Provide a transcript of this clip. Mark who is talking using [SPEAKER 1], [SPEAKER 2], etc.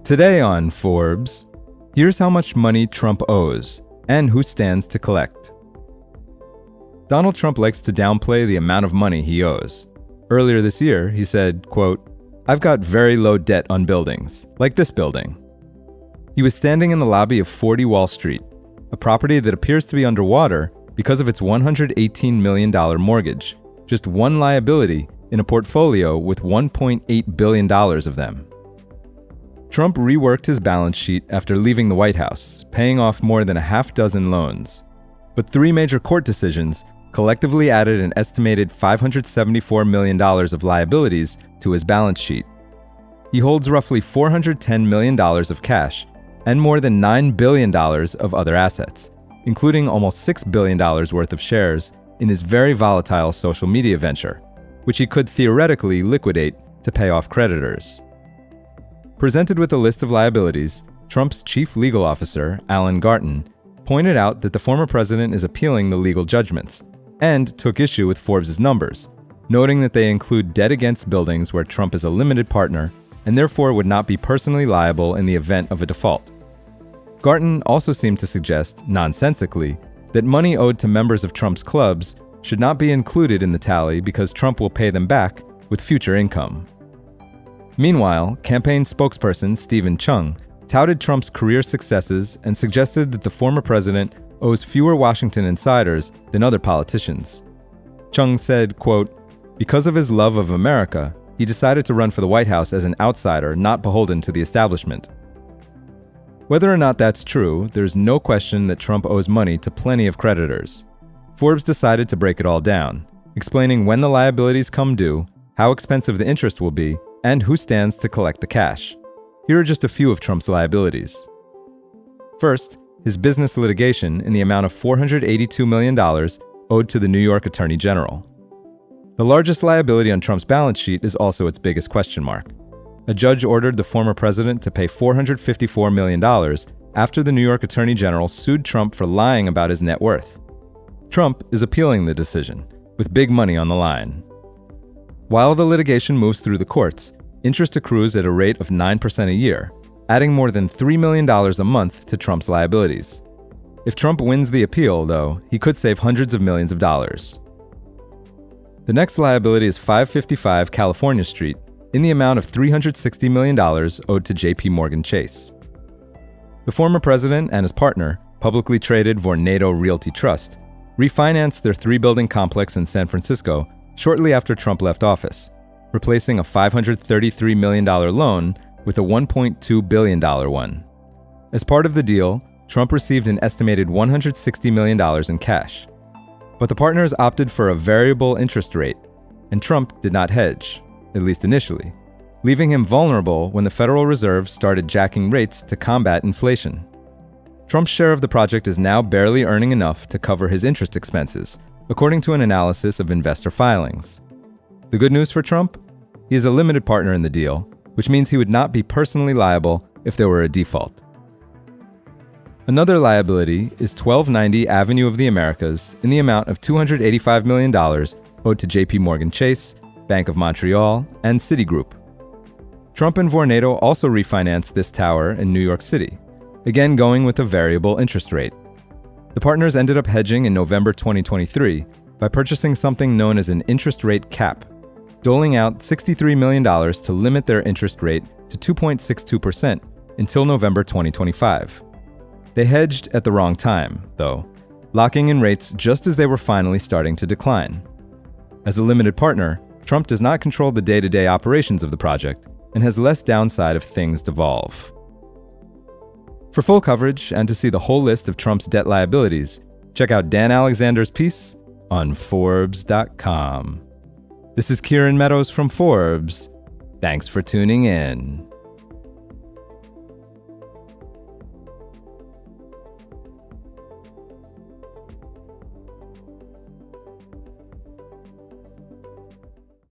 [SPEAKER 1] Today on Forbes, here's how much money Trump owes and who stands to collect. Donald Trump likes to downplay the amount of money he owes. Earlier this year, he said, quote, "I've got very low debt on buildings, like this building." He was standing in the lobby of 40 Wall Street, a property that appears to be underwater because of its $118 million mortgage, just one liability in a portfolio with $1.8 billion of them. Trump reworked his balance sheet after leaving the White House, paying off more than a half dozen loans. But three major court decisions collectively added an estimated $574 million of liabilities to his balance sheet. He holds roughly $410 million of cash and more than $9 billion of other assets, including almost $6 billion worth of shares in his very volatile social media venture, which he could theoretically liquidate to pay off creditors. Presented with a list of liabilities, Trump's chief legal officer, Alan Garten, pointed out that the former president is appealing the legal judgments and took issue with Forbes' numbers, noting that they include debt against buildings where Trump is a limited partner and therefore would not be personally liable in the event of a default. Garten also seemed to suggest, nonsensically, that money owed to members of Trump's clubs should not be included in the tally because Trump will pay them back with future income. Meanwhile, campaign spokesperson Stephen Chung touted Trump's career successes and suggested that the former president owes fewer Washington insiders than other politicians. Chung said, quote, "Because of his love of America, he decided to run for the White House as an outsider not beholden to the establishment." Whether or not that's true, there's no question that Trump owes money to plenty of creditors. Forbes decided to break it all down, explaining when the liabilities come due, how expensive the interest will be, and who stands to collect the cash. Here are just a few of Trump's liabilities. First, his business litigation in the amount of $482 million owed to the New York Attorney General. The largest liability on Trump's balance sheet is also its biggest question mark. A judge ordered the former president to pay $454 million after the New York Attorney General sued Trump for lying about his net worth. Trump is appealing the decision, with big money on the line. While the litigation moves through the courts, interest accrues at a rate of 9% a year, adding more than $3 million a month to Trump's liabilities. If Trump wins the appeal, though, he could save hundreds of millions of dollars. The next liability is 555 California Street, in the amount of $360 million owed to JP Morgan Chase. The former president and his partner, publicly traded Vornado Realty Trust, refinanced their three-building complex in San Francisco shortly after Trump left office, replacing a $533 million loan with a $1.2 billion one. As part of the deal, Trump received an estimated $160 million in cash. But the partners opted for a variable interest rate, and Trump did not hedge, at least initially, leaving him vulnerable when the Federal Reserve started jacking rates to combat inflation. Trump's share of the project is now barely earning enough to cover his interest expenses, according to an analysis of investor filings. The good news for Trump? He is a limited partner in the deal, which means he would not be personally liable if there were a default. Another liability is 1290 Avenue of the Americas in the amount of $285 million owed to JP Morgan Chase, Bank of Montreal, and Citigroup. Trump and Vornado also refinanced this tower in New York City, again going with a variable interest rate. The partners ended up hedging in November 2023 by purchasing something known as an interest rate cap, doling out $63 million to limit their interest rate to 2.62% until November 2025. They hedged at the wrong time, though, locking in rates just as they were finally starting to decline. As a limited partner, Trump does not control the day-to-day operations of the project and has less downside if things devolve. For full coverage and to see the whole list of Trump's debt liabilities, check out Dan Alexander's piece on Forbes.com. This is Kieran Meadows from Forbes. Thanks for tuning in.